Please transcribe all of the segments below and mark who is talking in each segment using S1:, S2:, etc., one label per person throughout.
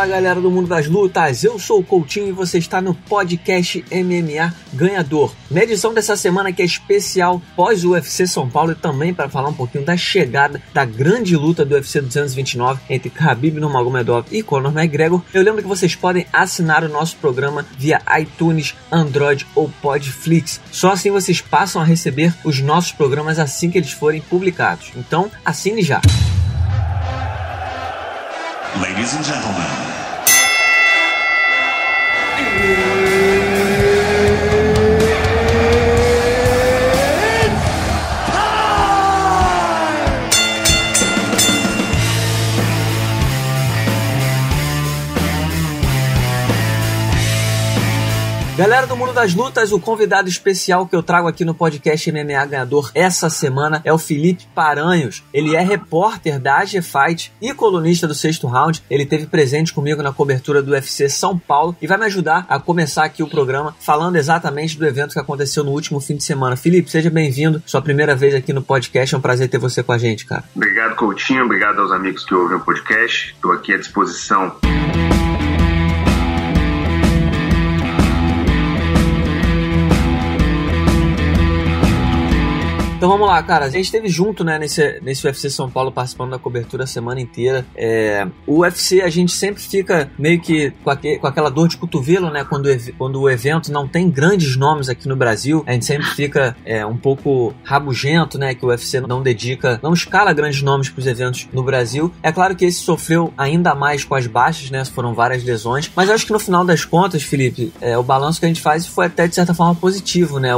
S1: Fala galera do mundo das lutas, eu sou o Coutinho e você está no podcast MMA Ganhador. Na edição dessa semana que é especial pós o UFC São Paulo e também para falar um pouquinho da chegada da grande luta do UFC 229 entre Khabib Nurmagomedov e Conor McGregor, eu lembro que vocês podem assinar o nosso programa via iTunes, Android ou Podflix. Só assim vocês passam a receber os nossos programas assim que eles forem publicados. Então assine já.
S2: Ladies and gentlemen.
S1: Galera do mundo das lutas, o convidado especial que eu trago aqui no podcast MMA Ganhador essa semana é o Felipe Paranhos. Ele é repórter da AG Fight e colunista do Sexto Round. Ele esteve presente comigo na cobertura do UFC São Paulo e vai me ajudar a começar aqui o programa falando exatamente do evento que aconteceu no último fim de semana. Felipe, seja bem-vindo. Sua primeira vez aqui no podcast. É um prazer ter você com a gente, cara.
S3: Obrigado, Coutinho. Obrigado aos amigos que ouvem o podcast. Estou aqui à disposição.
S1: Então vamos lá, cara, a gente esteve junto, né, nesse UFC São Paulo, participando da cobertura a semana inteira. O UFC a gente sempre fica meio que com aquela dor de cotovelo, né, quando o evento não tem grandes nomes aqui no Brasil. A gente sempre fica um pouco rabugento, né, que o UFC não escala grandes nomes para os eventos no Brasil. É claro que esse sofreu ainda mais com as baixas, né, foram várias lesões, mas eu acho que no final das contas, Felipe, o balanço que a gente faz foi até de certa forma positivo, né.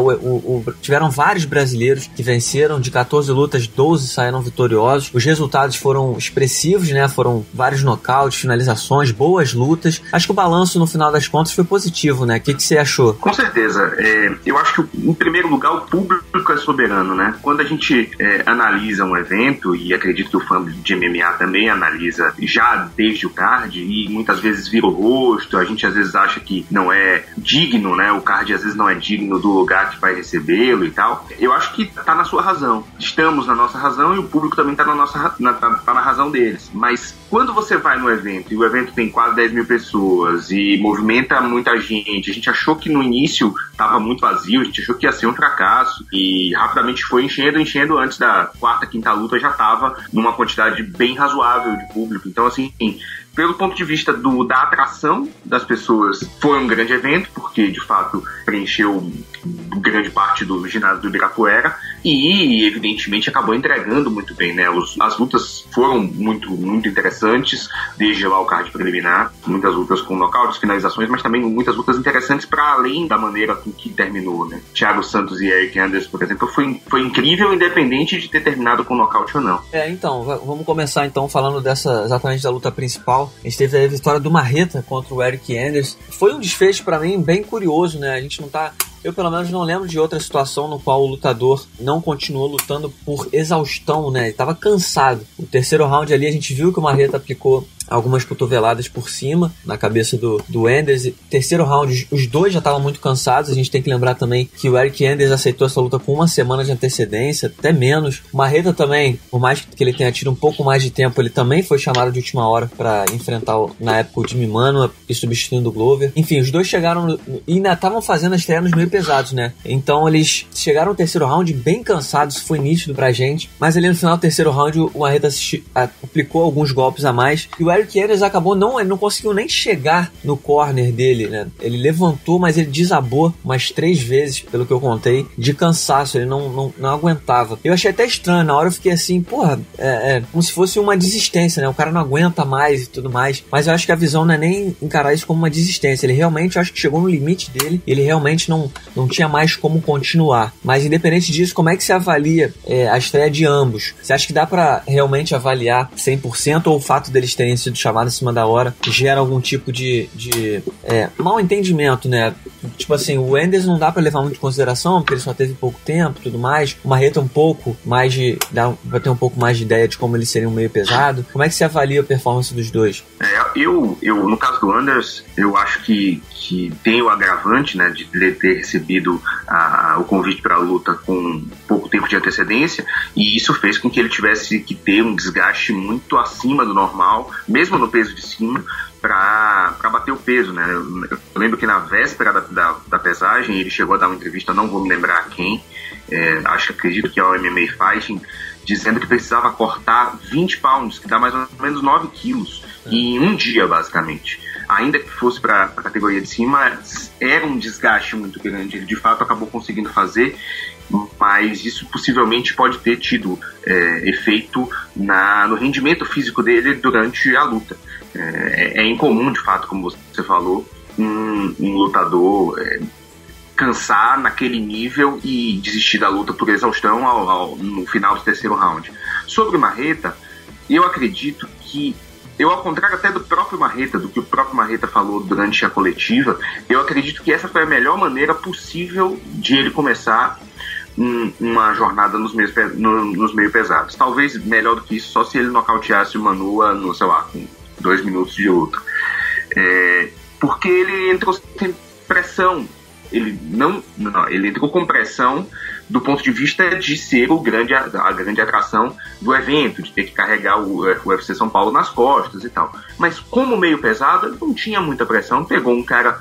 S1: Tiveram vários brasileiros que venceram, de 14 lutas, 12 saíram vitoriosos. Os resultados foram expressivos, né? Foram vários nocautes, finalizações, boas lutas. Acho que o balanço, no final das contas, foi positivo, né? O que você achou?
S3: Com certeza. Eu acho que, em primeiro lugar, o público é soberano, né? Quando a gente analisa um evento, e acredito que o fã de MMA também analisa já desde o card, e muitas vezes vira o rosto, a gente às vezes acha que não é digno, né? O card às vezes não é digno do lugar que vai recebê-lo e tal. Eu acho que tá na sua razão. Estamos na nossa razão e o público também tá na razão deles. Mas quando você vai no evento e o evento tem quase 10 mil pessoas e movimenta muita gente, a gente achou que no início tava muito vazio, a gente achou que ia ser um fracasso e rapidamente foi enchendo. Antes da quarta, quinta luta já tava numa quantidade bem razoável de público. Então, assim, pelo ponto de vista da atração das pessoas, foi um grande evento, porque de fato preencheu grande parte do ginásio do Ibirapuera e evidentemente acabou entregando muito bem, né? As lutas foram muito, muito interessantes, desde lá o card preliminar, muitas lutas com nocautes, finalizações, mas também muitas lutas interessantes para além da maneira com que terminou, né? Thiago Santos e Eric Anders, por exemplo, foi incrível, independente de ter terminado com nocaute ou não.
S1: Então, vamos começar então falando exatamente da luta principal. A gente teve a vitória do Marreta contra o Eric Anders. Foi um desfecho para mim bem curioso, né? Eu pelo menos não lembro de outra situação no qual o lutador não continuou lutando por exaustão, né? Ele estava cansado. O terceiro round ali a gente viu que o Marreta aplicou algumas cotoveladas por cima na cabeça do Anders. Terceiro round, os dois já estavam muito cansados. A gente tem que lembrar também que o Eric Anders aceitou essa luta com uma semana de antecedência, até menos. O Marreta também, por mais que ele tenha tido um pouco mais de tempo, ele também foi chamado de última hora para enfrentar, na época, o Jimmy Manuwa e substituindo o Glover. Enfim, os dois chegaram e ainda estavam fazendo as treinos meio pesados, né? Então eles chegaram no terceiro round bem cansados, foi nítido pra gente. Mas ali no final do terceiro round, o Marreta aplicou alguns golpes a mais e o Eric Anders acabou ele não conseguiu nem chegar no corner dele, né? Ele levantou, mas ele desabou umas 3 vezes, pelo que eu contei, de cansaço. Ele não aguentava. Eu achei até estranho, na hora eu fiquei assim, porra, como se fosse uma desistência, né? O cara não aguenta mais e tudo mais. Mas eu acho que a visão não é nem encarar isso como uma desistência. Ele realmente, eu acho que chegou no limite dele. Ele realmente não tinha mais como continuar. Mas independente disso, como é que você avalia a estreia de ambos? Você acha que dá pra realmente avaliar 100% ou o fato deles terem sido chamados em cima da hora gera algum tipo de mal entendimento, né? Tipo assim, o Anders não dá pra levar muito em consideração porque ele só teve pouco tempo e tudo mais. O Marreta um pouco mais vai ter um pouco mais de ideia de como eles seriam meio pesado. Como é que você avalia a performance dos dois?
S3: Eu no caso do Anders, eu acho que tem o agravante, né, de ele ter recebido o convite para a luta com pouco tempo de antecedência, e isso fez com que ele tivesse que ter um desgaste muito acima do normal, mesmo no peso de cima, para bater o peso, né? Eu lembro que na véspera da pesagem ele chegou a dar uma entrevista, não vou me lembrar a quem, acredito que é o MMA Fighting, dizendo que precisava cortar 20 pounds, que dá mais ou menos 9 quilos, em um dia, basicamente. Ainda que fosse para a categoria de cima, era um desgaste muito grande. Ele, de fato, acabou conseguindo fazer, mas isso possivelmente pode ter tido efeito no rendimento físico dele durante a luta. É incomum, de fato, como você falou, um lutador cansar naquele nível e desistir da luta por exaustão no final do terceiro round. Sobre o Marreta, eu acredito que, ao contrário até do próprio Marreta, do que o próprio Marreta falou durante a coletiva, eu acredito que essa foi a melhor maneira possível de ele começar uma jornada nos meio pesados. Talvez melhor do que isso, só se ele nocauteasse o Manua no, sei lá, com 2 minutos de luta. Porque ele entrou sem pressão. Ele entrou com pressão do ponto de vista de ser a grande atração do evento, de ter que carregar o UFC São Paulo nas costas e tal. Mas como meio pesado, ele não tinha muita pressão. Pegou um cara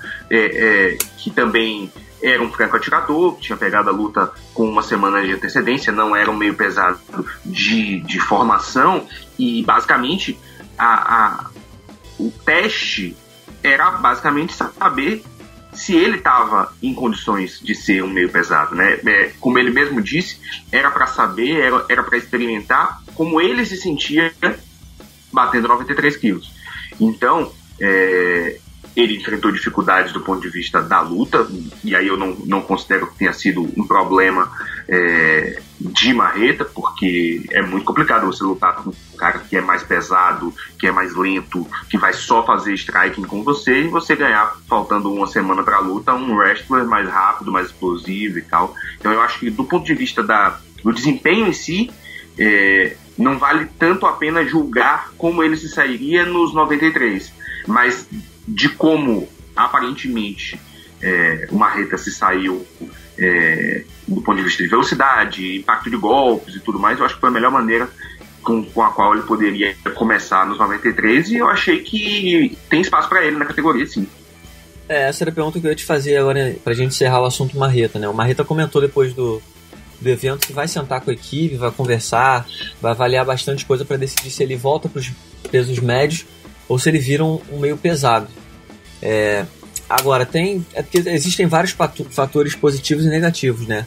S3: que também era um franco atirador, que tinha pegado a luta com uma semana de antecedência, não era um meio pesado de formação, e basicamente o teste era basicamente saber se ele estava em condições de ser um meio pesado, né? Como ele mesmo disse, era para saber, era para experimentar como ele se sentia batendo 93 quilos. Então, ele enfrentou dificuldades do ponto de vista da luta, e aí eu não considero que tenha sido um problema de Marreta, porque é muito complicado você lutar com um cara que é mais pesado, que é mais lento, que vai só fazer striking com você, e você ganhar, faltando uma semana para a luta, um wrestler mais rápido, mais explosivo e tal. Então eu acho que do ponto de vista do desempenho em si, não vale tanto a pena julgar como ele se sairia nos 93, mas de como aparentemente o Marreta se saiu do ponto de vista de velocidade, impacto de golpes e tudo mais, eu acho que foi a melhor maneira com a qual ele poderia começar nos 93, e eu achei que tem espaço para ele na categoria, sim.
S1: Essa era a pergunta que eu ia te fazer agora pra gente encerrar o assunto Marreta, né? O Marreta comentou depois do evento que vai sentar com a equipe, vai conversar, vai avaliar bastante coisa para decidir se ele volta para os pesos médios ou se ele vira um meio pesado. Agora, porque existem vários fatores positivos e negativos, né?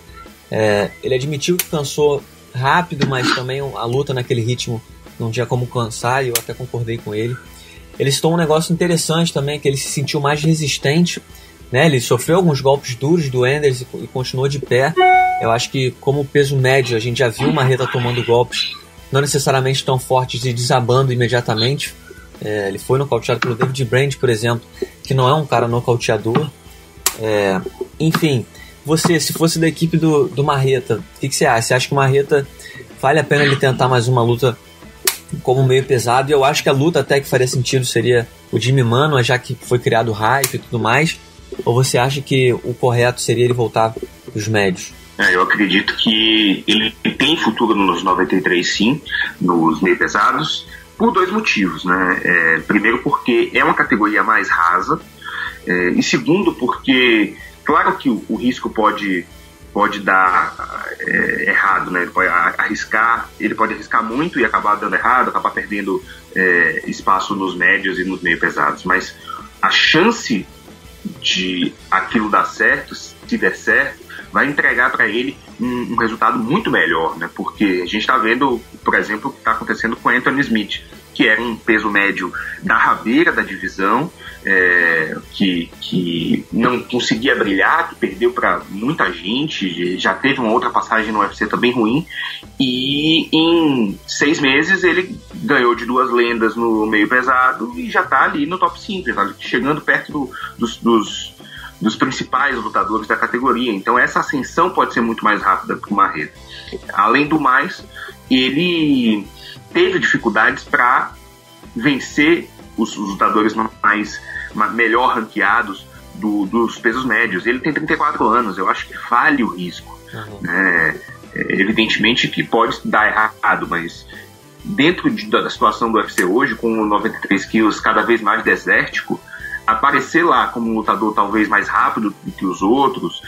S1: Ele admitiu que cansou rápido, mas também a luta naquele ritmo não tinha como cansar, e eu até concordei com ele. Ele citou um negócio interessante também, que ele se sentiu mais resistente, né? Ele sofreu alguns golpes duros do Enders e continuou de pé. Eu acho que, como peso médio, a gente já viu o Marreta tomando golpes não necessariamente tão fortes e desabando imediatamente. Ele foi nocauteado pelo David Brandt, por exemplo, que não é um cara nocauteador. Enfim, você, se fosse da equipe do Marreta, o que você acha? Você acha que o Marreta vale a pena ele tentar mais uma luta como meio pesado? E eu acho que a luta até que faria sentido seria o Jimmy Manuwa, já que foi criado hype e tudo mais. Ou você acha que o correto seria ele voltar dos médios?
S3: Eu acredito que ele tem futuro nos 93, sim, nos meio pesados, por 2 motivos, né? Primeiro, porque é uma categoria mais rasa, e segundo, porque, claro que o risco pode dar errado, né? Ele pode arriscar muito e acabar dando errado, acabar perdendo espaço nos médios e nos meio pesados, mas a chance de aquilo dar certo, se der certo, vai entregar para ele um resultado muito melhor, né? Porque a gente está vendo, por exemplo, o que está acontecendo com Anthony Smith, que era um peso médio da rabeira da divisão, que não conseguia brilhar, que perdeu para muita gente, já teve uma outra passagem no UFC também ruim, e em 6 meses ele ganhou de 2 lendas no meio pesado e já está ali no top 5, chegando perto dos principais lutadores da categoria. Então essa ascensão pode ser muito mais rápida que o Marreta. Além do mais, ele teve dificuldades para vencer os lutadores melhor ranqueados dos pesos médios. Ele tem 34 anos, eu acho que vale o risco. Evidentemente que pode dar errado, mas dentro da situação do UFC hoje, com 93 quilos cada vez mais desértico, aparecer lá como um lutador talvez mais rápido do que os outros,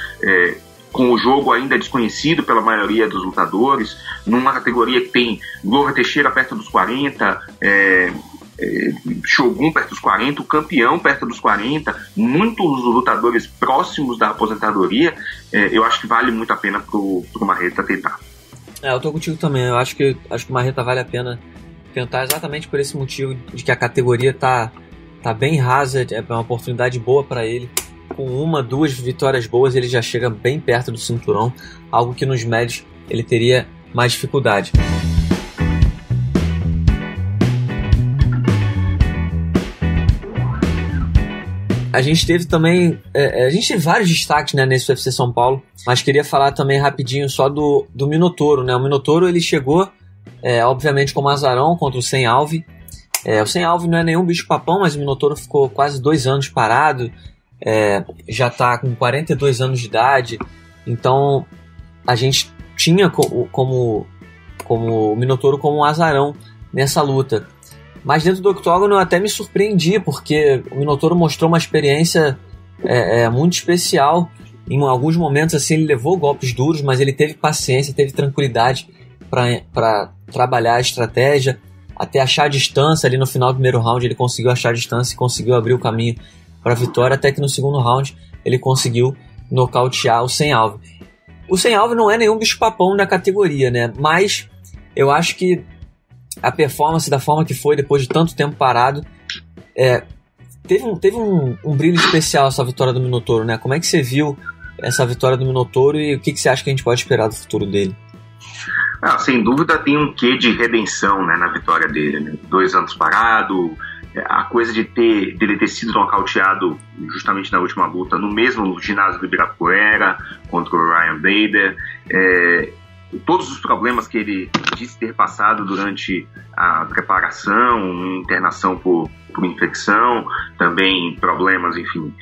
S3: com o jogo ainda desconhecido pela maioria dos lutadores, numa categoria que tem Glover Teixeira perto dos 40, Shogun perto dos 40, o campeão perto dos 40, muitos lutadores próximos da aposentadoria, eu acho que vale muito a pena pro Marreta tentar.
S1: Eu tô contigo também, eu acho que o Marreta vale a pena tentar exatamente por esse motivo de que a categoria tá bem rasa, é uma oportunidade boa para ele. Com 1-2 vitórias boas ele já chega bem perto do cinturão, algo que nos médios ele teria mais dificuldade. A gente teve também, a gente teve vários destaques, né, nesse UFC São Paulo, mas queria falar também rapidinho só do Minotauro, né? O Minotauro ele chegou, obviamente, como azarão contra o Sem Alve. O Sem Alve não é nenhum bicho papão, mas o Minotauro ficou quase 2 anos parado, já está com 42 anos de idade, então a gente tinha como o Minotauro como um azarão nessa luta. Mas dentro do octógono eu até me surpreendi, porque o Minotauro mostrou uma experiência muito especial. Em alguns momentos assim, ele levou golpes duros, mas ele teve paciência, teve tranquilidade para trabalhar a estratégia, até achar a distância. Ali no final do primeiro round ele conseguiu achar a distância e conseguiu abrir o caminho para a vitória, até que no segundo round ele conseguiu nocautear o Sem Alve. O Sem Alve não é nenhum bicho-papão na categoria, né? Mas eu acho que a performance da forma que foi, depois de tanto tempo parado, teve um brilho especial essa vitória do Minotauro, né? Como é que você viu essa vitória do Minotauro e o que você acha que a gente pode esperar do futuro dele?
S3: Sem dúvida tem um quê de redenção, né, na vitória dele, né? 2 anos parado, a coisa de dele ter sido nocauteado justamente na última luta no mesmo ginásio do Ibirapuera contra o Ryan Bader, todos os problemas que ele disse ter passado durante a preparação, internação por infecção, também problemas, enfim,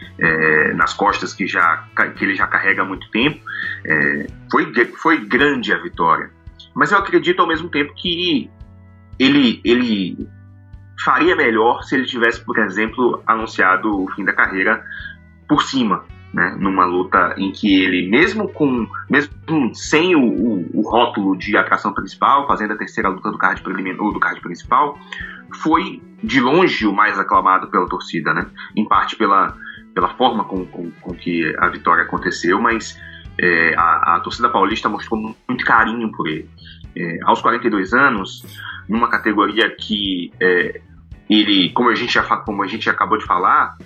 S3: nas costas que ele já carrega há muito tempo. Foi grande a vitória, mas eu acredito ao mesmo tempo que ele faria melhor se ele tivesse, por exemplo, anunciado o fim da carreira por cima, né, numa luta em que ele, mesmo sem o rótulo de atração principal, fazendo a terceira luta do card principal, foi de longe o mais aclamado pela torcida, né, em parte pela forma com que a vitória aconteceu, mas a torcida paulista mostrou muito carinho por ele. Aos 42 anos, numa categoria que ele, como a gente acabou de falar,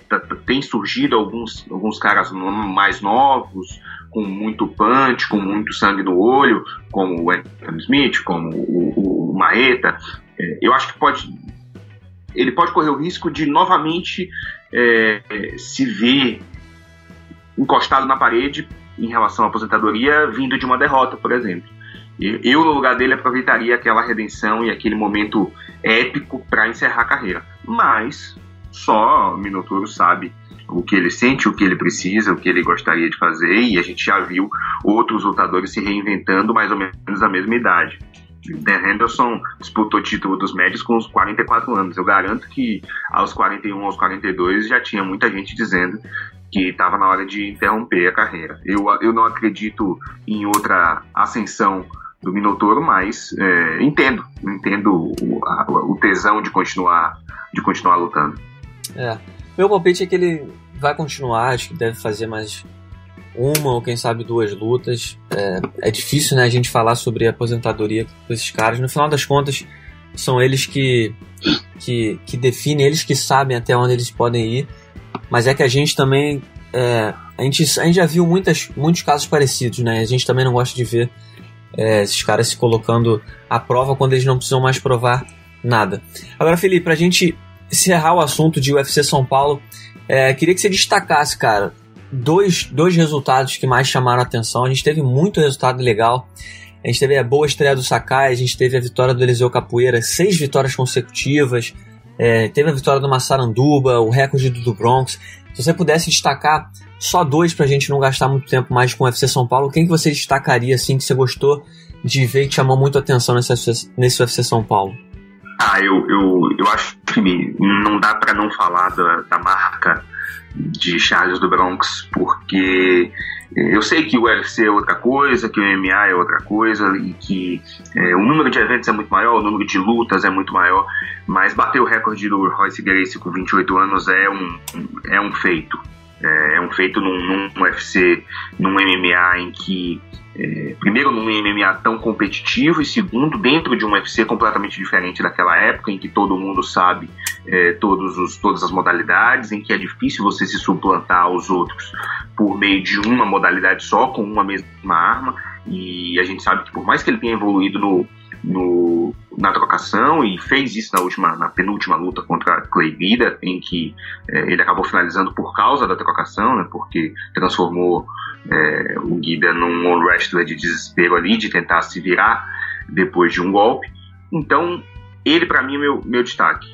S3: tem surgido alguns caras mais novos, com muito punch, com muito sangue no olho, como o Anthony Smith, como o Marreta. Eu acho que ele pode correr o risco de novamente se ver encostado na parede em relação à aposentadoria, vindo de uma derrota, por exemplo. Eu, no lugar dele, aproveitaria aquela redenção e aquele momento épico para encerrar a carreira. Mas só Minotauro sabe o que ele sente, o que ele precisa, o que ele gostaria de fazer, e a gente já viu outros lutadores se reinventando mais ou menos na mesma idade. Dan Henderson disputou o título dos médios com uns 44 anos. Eu garanto que aos 41, aos 42 já tinha muita gente dizendo que estava na hora de interromper a carreira. Eu não acredito em outra ascensão do Minotauro, mas entendo o tesão de continuar lutando.
S1: Meu palpite é que ele vai continuar, acho que deve fazer mais uma ou quem sabe 2 lutas. É difícil, né, a gente falar sobre a aposentadoria com esses caras. No final das contas, são eles que definem, eles que sabem até onde eles podem ir, mas é que a gente também a gente já viu muitos casos parecidos, né? A gente também não gosta de ver esses caras se colocando à prova quando eles não precisam mais provar nada. Agora, Felipe, pra gente encerrar o assunto de UFC São Paulo, queria que você destacasse, cara, dois resultados que mais chamaram a atenção. A gente teve muito resultado legal. A gente teve a boa estreia do Sakai, a gente teve a vitória do Eliseu Capoeira, 6 vitórias consecutivas, teve a vitória do Massaranduba, o recorde do Bronx. Se você pudesse destacar só 2 pra gente não gastar muito tempo mais com o UFC São Paulo, quem que você destacaria, assim, que você gostou de ver e que chamou muito a atenção nesse UFC São Paulo?
S3: Eu acho que não dá para não falar da marca de Charles do Bronx, porque eu sei que o UFC é outra coisa, que o MMA é outra coisa, e que o número de eventos é muito maior, o número de lutas é muito maior, mas bater o recorde do Royce Gracie com 28 anos é um feito. É um feito num UFC, num MMA em que, primeiro, num MMA tão competitivo, e segundo, dentro de um UFC completamente diferente daquela época, em que todo mundo sabe todas as modalidades, em que é difícil você se suplantar aos outros por meio de uma modalidade só, com uma mesma arma, e a gente sabe que por mais que ele tenha evoluído na trocação, e fez isso na penúltima luta contra Clay Guida, em que ele acabou finalizando por causa da trocação, né, porque transformou o Guida num wrestler de desespero ali, de tentar se virar depois de um golpe. Então ele, para mim, é meu destaque.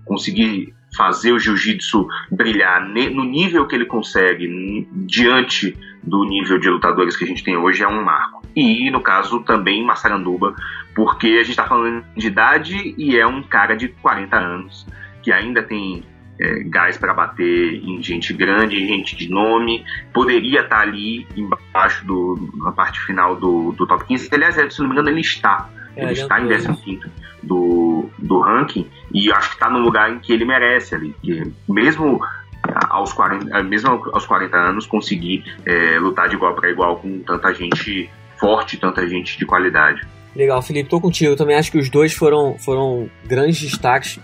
S3: Conseguir fazer o jiu-jitsu brilhar no nível que ele consegue, diante do nível de lutadores que a gente tem hoje, é um marco. E, no caso, também Massaranduba, porque a gente está falando de idade e é um cara de 40 anos, que ainda tem gás para bater em gente grande, em gente de nome, poderia estar ali embaixo na parte final do top 15. Aliás, se não me engano, ele está em 15º do ranking, e acho que está no lugar em que ele merece ali, mesmo aos 40 anos conseguir lutar de igual para igual com tanta gente forte, tanta gente de qualidade.
S1: Legal, Felipe, tô contigo. Eu também acho que os dois foram grandes destaques.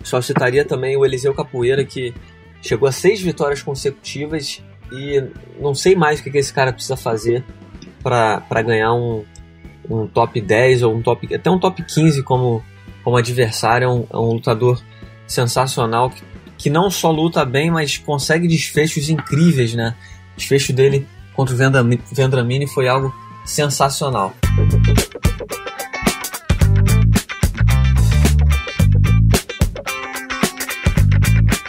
S1: Só citaria também o Eliseu Capoeira, que chegou a 6 vitórias consecutivas, e não sei mais o que esse cara precisa fazer para ganhar um top 10 ou até um top 15 como adversário. É um lutador sensacional que não só luta bem, mas consegue desfechos incríveis, né? O desfecho dele contra o Vendramini foi algo sensacional.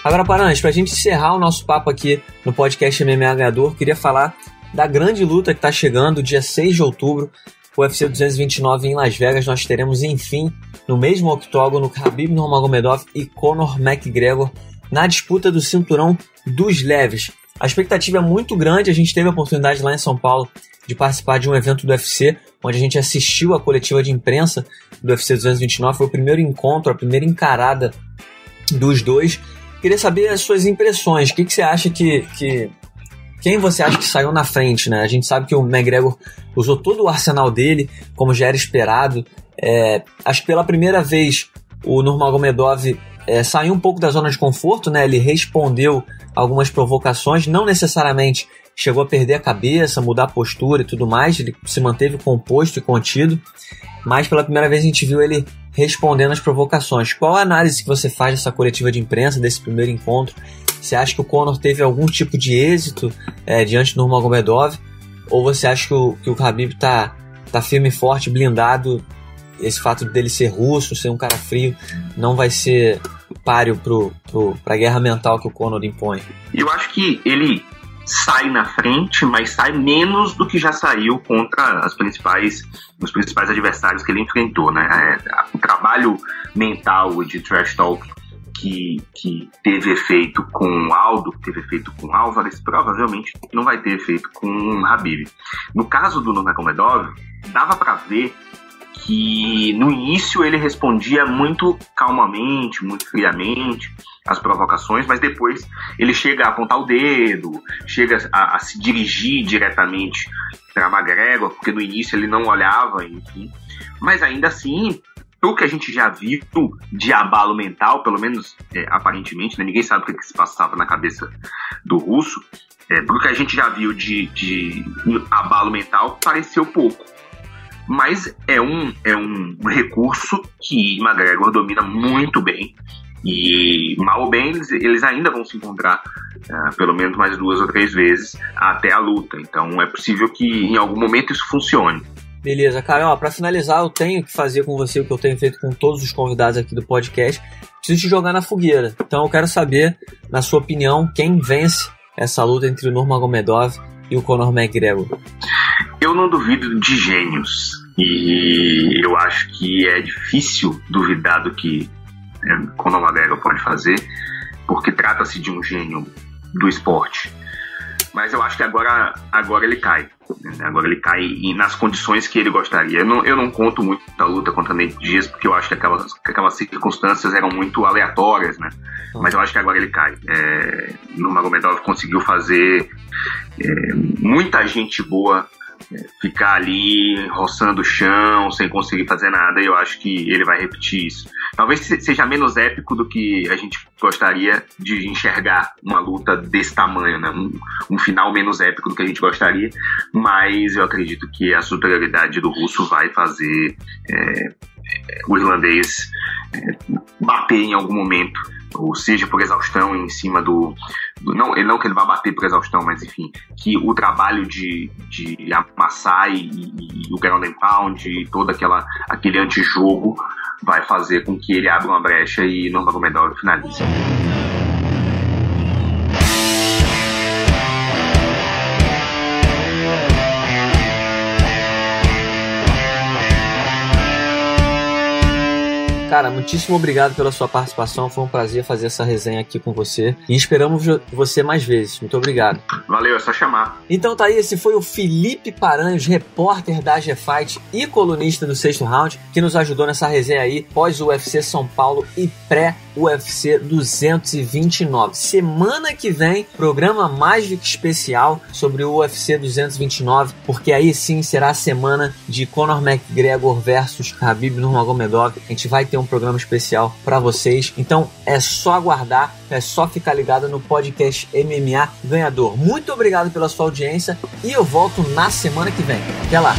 S1: Agora, Paranhos, pra gente encerrar o nosso papo aqui no podcast MMA Ganhador, queria falar da grande luta que está chegando, dia 6 de outubro, o UFC 229 em Las Vegas. Nós teremos, enfim, no mesmo octógono, Khabib Nurmagomedov e Conor McGregor na disputa do cinturão dos leves. A expectativa é muito grande. A gente teve a oportunidade lá em São Paulo de participar de um evento do UFC, onde a gente assistiu a coletiva de imprensa do UFC 229. Foi o primeiro encontro, a primeira encarada dos dois. Queria saber as suas impressões. O que você acha quem você acha que saiu na frente, né? A gente sabe que o McGregor usou todo o arsenal dele, como já era esperado. Acho que pela primeira vez o Nurmagomedov saiu um pouco da zona de conforto, né? Ele respondeu algumas provocações, não necessariamente chegou a perder a cabeça, mudar a postura e tudo mais. Ele se manteve composto e contido, mas pela primeira vez a gente viu ele respondendo às provocações. Qual a análise que você faz dessa coletiva de imprensa, desse primeiro encontro? Você acha que o Conor teve algum tipo de êxito diante do Nurmagomedov? Ou você acha que o Khabib tá firme e forte, blindado? Esse fato dele ser russo, ser um cara frio, não vai ser páreo pra guerra mental que o Conor impõe? Eu
S3: acho que ele sai na frente, mas sai menos do que já saiu contra os principais adversários que ele enfrentou, né? O trabalho mental de trash talk que teve efeito com o Aldo, que teve efeito com o Álvares, provavelmente não vai ter efeito com o Khabib. No caso do Nurmagomedov, dava para ver que no início ele respondia muito calmamente, muito friamente às provocações, mas depois ele chega a apontar o dedo, chega a se dirigir diretamente para McGregor, porque no início ele não olhava, enfim. Mas ainda assim, o que a gente já viu de abalo mental, pelo menos aparentemente, né? Ninguém sabe o que se passava na cabeça do russo, pelo que a gente já viu de abalo mental, pareceu pouco. Mas é um recurso que McGregor domina muito bem, e mal ou bem eles ainda vão se encontrar pelo menos mais 2 ou 3 vezes até a luta. Então é possível que em algum momento isso funcione.
S1: Beleza, cara, pra finalizar, eu tenho que fazer com você o que eu tenho feito com todos os convidados aqui do podcast. Preciso te jogar na fogueira. Então eu quero saber, na sua opinião, quem vence essa luta entre o Nurmagomedov e o Conor McGregor.
S3: Eu não duvido de gênios. E eu acho que é difícil duvidar do que Conor McGregor pode fazer, porque trata-se de um gênio do esporte. Mas eu acho que agora ele cai. Agora ele cai nas condições que ele gostaria. Eu não conto muito da luta contra Nate Diaz, porque eu acho que aquelas circunstâncias eram muito aleatórias, né? Mas eu acho que agora ele cai. Nurmagomedov conseguiu fazer muita gente boa ficar ali roçando o chão sem conseguir fazer nada, e eu acho que ele vai repetir isso. Talvez seja menos épico do que a gente gostaria de enxergar uma luta desse tamanho, né? Um final menos épico do que a gente gostaria, mas eu acredito que a superioridade do russo vai fazer o irlandês bater em algum momento, ou seja, por exaustão em cima do não que ele vá bater por exaustão, mas enfim, que o trabalho de amassar e o ground and pound e todo aquele antijogo vai fazer com que ele abra uma brecha e Nurmagomedov finalize.
S1: Cara, muitíssimo obrigado pela sua participação. Foi um prazer fazer essa resenha aqui com você. E esperamos você mais vezes. Muito obrigado.
S3: Valeu, é só chamar.
S1: Então tá aí, esse foi o Felipe Paranhos, repórter da AGFight e colunista do Sexto Round, que nos ajudou nessa resenha aí, pós-UFC São Paulo e pré-UFC 229. Semana que vem, programa mais do que especial sobre o UFC 229, porque aí sim será a semana de Conor McGregor versus Khabib Nurmagomedov. A gente vai ter um programa especial para vocês, então é só aguardar, é só ficar ligado no podcast MMA Ganhador. Muito obrigado pela sua audiência e eu volto na semana que vem. Até lá!